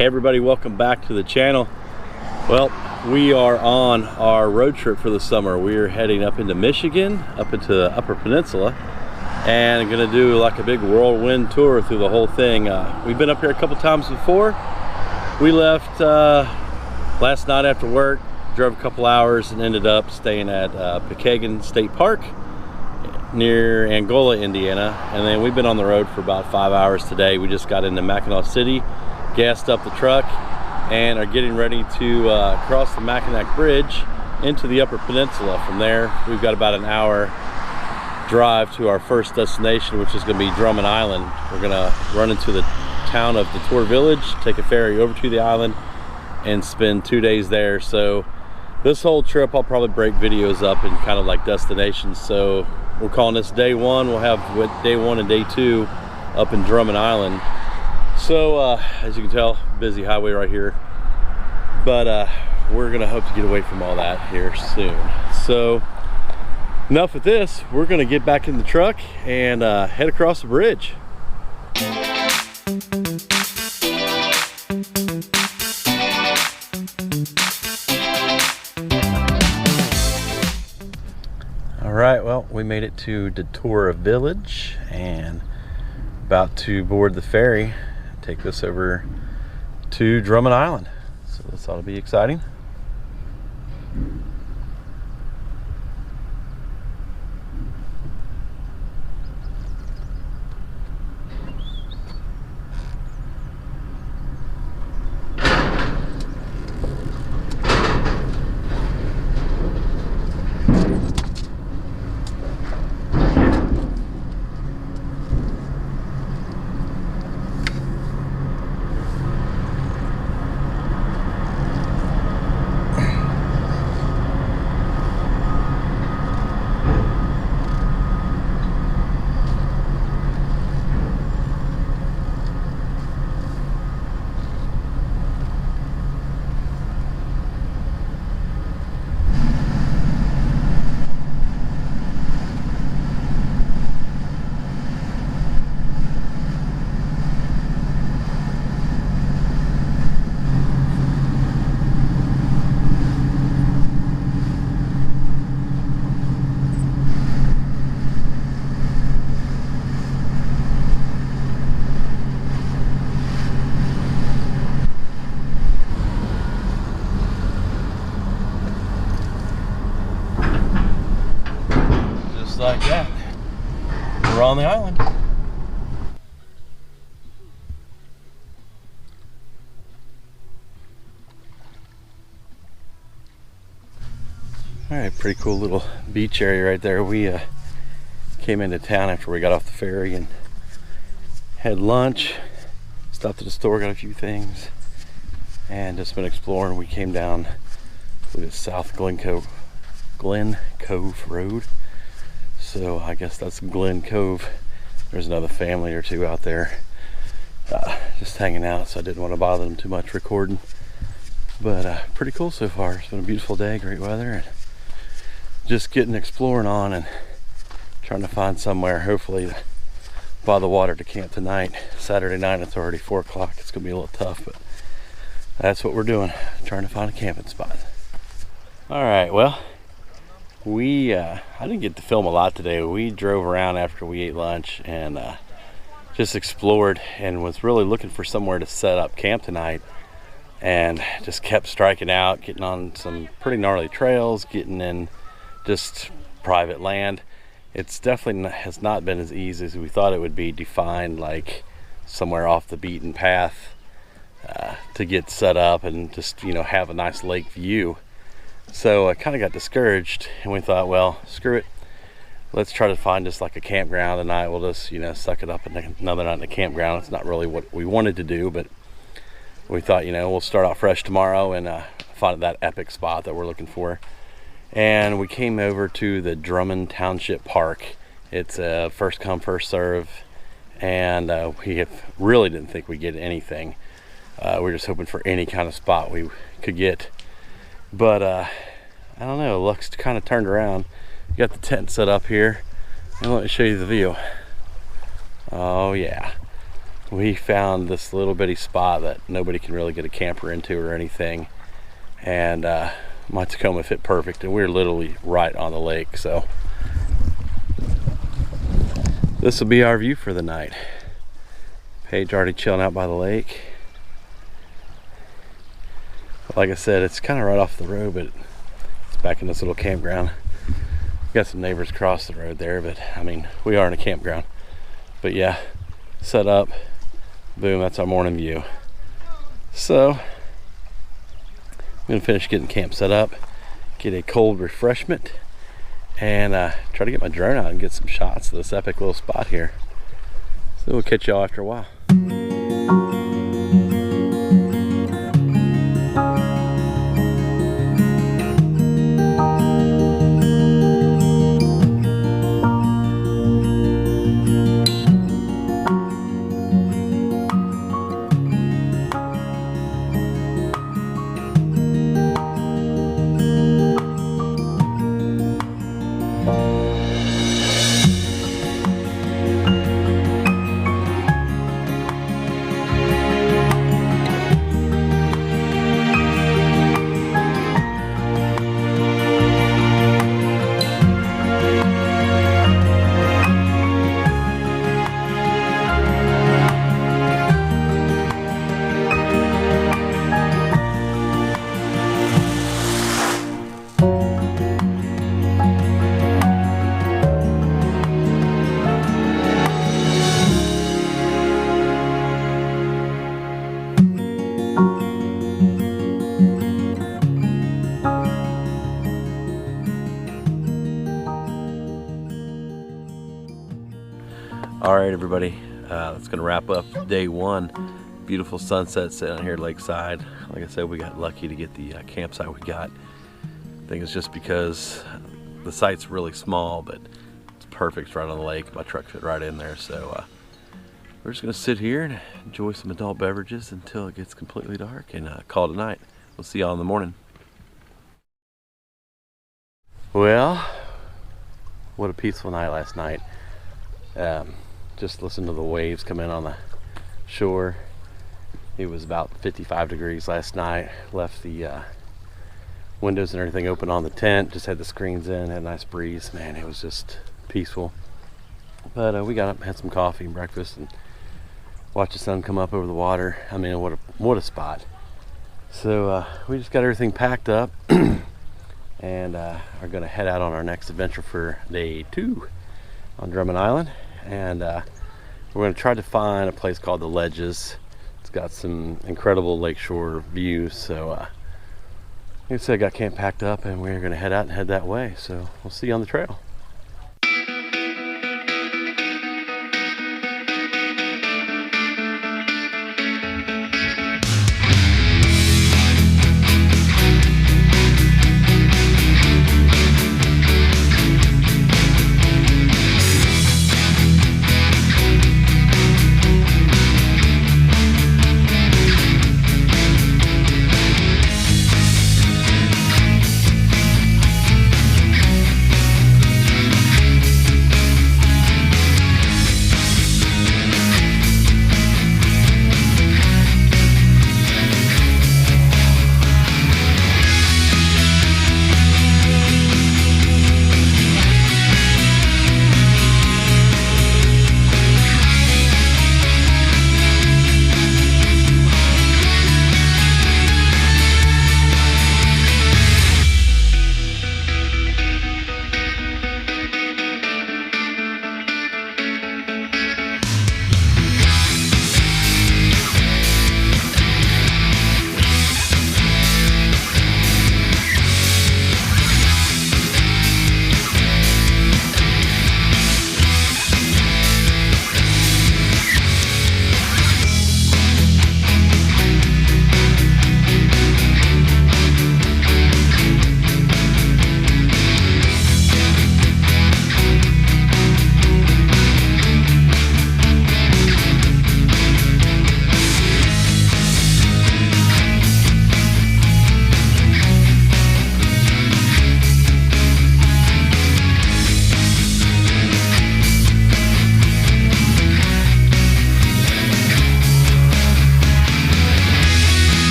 Hey everybody, welcome back to the channel. Well, we are on our road trip for the summer. We're heading up into Michigan, up into the Upper Peninsula, and gonna do like a big whirlwind tour through the whole thing. We've been up here a couple times before. We left last night after work, drove a couple hours, and ended up staying at Michigan State Park near Angola, Indiana. And then we've been on the road for about 5 hours today. We just got into Mackinac City, gassed up the truck, and are getting ready to cross the Mackinac Bridge into the Upper Peninsula. From there, we've got about an hour drive to our first destination, which is going to be Drummond Island. We're going to run into the town of Detour Village, take a ferry over to the island, and spend 2 days there. So this whole trip, I'll probably break videos up in kind of like destinations. So we're calling this day one. We'll have day one and day two up in Drummond Island. So as you can tell, busy highway right here, but we're gonna hope to get away from all that here soon. So enough with this, we're gonna get back in the truck and head across the bridge. All right, well, we made it to Detour Village and about to board the ferry, take this over to Drummond Island. So this ought to be exciting. Like that, we're on the island. All right, pretty cool little beach area right there. We came into town after we got off the ferry and had lunch, stopped at the store, got a few things, and just been exploring. We came down to the South Glen Cove Road. So I guess that's Glen Cove. There's another family or two out there just hanging out, so I didn't want to bother them too much recording. But pretty cool so far. It's been a beautiful day, great weather, and just getting exploring on and trying to find somewhere, hopefully by the water, to camp tonight. Saturday night, it's already 4 o'clock. It's gonna be a little tough, but that's what we're doing, trying to find a camping spot. All right, well, I didn't get to film a lot today. We drove around after we ate lunch and just explored, and was really looking for somewhere to set up camp tonight, and just kept striking out, getting on some pretty gnarly trails, getting in just private land. It's definitely has not been as easy as we thought it would be to find like somewhere off the beaten path to get set up and just, you know, have a nice lake view. So I kind of got discouraged, and we thought, well, screw it, let's try to find just like a campground tonight. We'll just, you know, suck it up another night in the campground. It's not really what we wanted to do, but we thought, you know, we'll start out fresh tomorrow and find that epic spot that we're looking for. And we came over to the Drummond Township Park. It's a first come, first serve, and we really didn't think we'd get anything. We were just hoping for any kind of spot we could get. But I don't know, luck's kind of turned around. You got the tent set up here, and let me show you the view. Oh yeah, we found this little bitty spot that nobody can really get a camper into or anything, and my Tacoma fit perfect, and we're literally right on the lake. So this will be our view for the night. Paige already chilling out by the lake. Like I said, it's kind of right off the road, but it's back in this little campground. Got some neighbors across the road there, but I mean, we are in a campground. But yeah, set up, boom, that's our morning view. So I'm gonna finish getting camp set up, get a cold refreshment, and try to get my drone out and get some shots of this epic little spot here. So we'll catch y'all after a while. All right, everybody, that's gonna wrap up day one. Beautiful sunset sitting here lakeside. Like I said, we got lucky to get the campsite we got. I think it's just because the site's really small, but it's perfect right on the lake. My truck fit right in there, so we're just gonna sit here and enjoy some adult beverages until it gets completely dark and call it a night. We'll see y'all in the morning. Well, what a peaceful night last night. Just listen to the waves come in on the shore. It was about 55 degrees last night. Left the windows and everything open on the tent. Just had the screens in, had a nice breeze. Man, it was just peaceful. But we got up and had some coffee and breakfast and watched the sun come up over the water. I mean, what a spot. So we just got everything packed up and are gonna head out on our next adventure for day 2 on Drummond Island. And we're going to try to find a place called the Ledges. It's got some incredible lakeshore views. So like I said, I got camp packed up and we're going to head out and head that way. So we'll see you on the trail.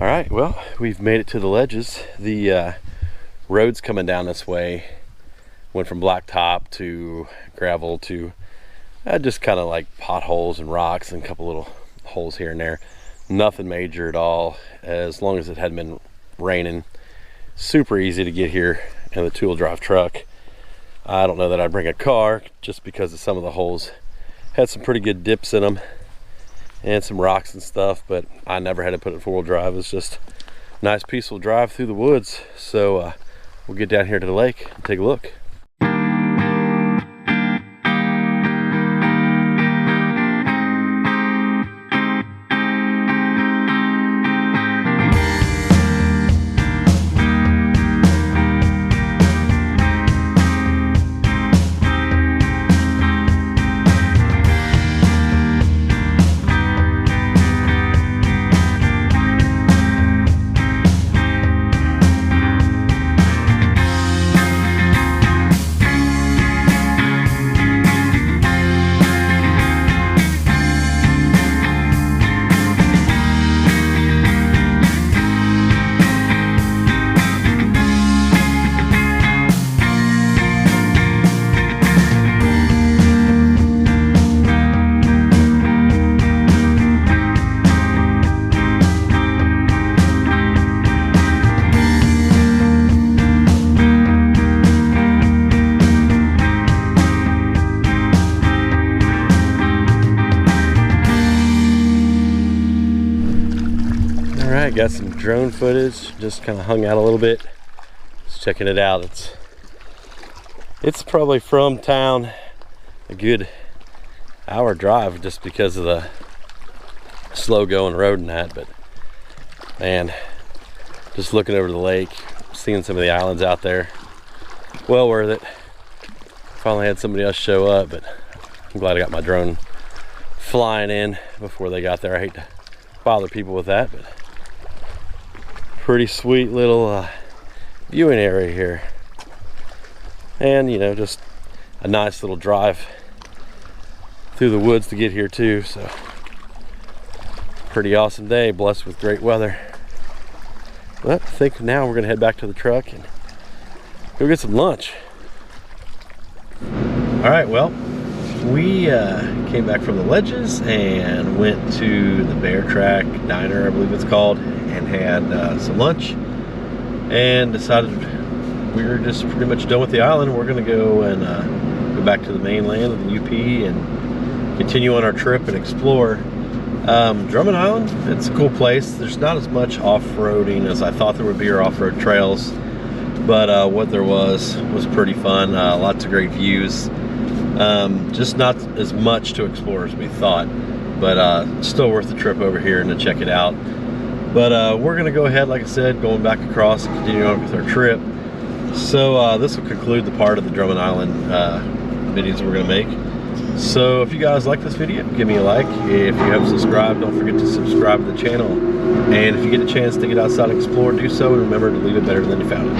All right, well, we've made it to the ledges. The road's coming down this way. Went from blacktop to gravel to just kind of like potholes and rocks and a couple little holes here and there. Nothing major at all, as long as it hadn't been raining. Super easy to get here in the two-wheel drive truck. I don't know that I'd bring a car just because of some of the holes had some pretty good dips in them and some rocks and stuff, but I never had to put it in four-wheel drive. It's just a nice peaceful drive through the woods. So we'll get down here to the lake and take a look. Alright, got some drone footage, just kind of hung out a little bit, just checking it out. It's probably from town a good hour drive just because of the slow going road and that, but man, just looking over the lake, seeing some of the islands out there, well worth it. Finally had somebody else show up, but I'm glad I got my drone flying in before they got there. I hate to bother people with that, but pretty sweet little viewing area here, and you know, just a nice little drive through the woods to get here too. So pretty awesome day, blessed with great weather. But I think now we're gonna head back to the truck and go get some lunch. All right, well, we came back from the ledges and went to the Bear Track Diner, I believe it's called, and had some lunch, and decided we were just pretty much done with the island. We're gonna go and go back to the mainland of the UP and continue on our trip and explore Drummond Island. It's a cool place. There's not as much off-roading as I thought there would be, or off-road trails, but what there was pretty fun. Lots of great views. Just not as much to explore as we thought, but still worth the trip over here and to check it out. But we're gonna go ahead, like I said, going back across and continue on with our trip. So this will conclude the part of the Drummond Island videos we're gonna make. So if you guys like this video, give me a like. If you haven't subscribed, don't forget to subscribe to the channel. And if you get a chance to get outside and explore, do so, and remember to leave it better than you found it.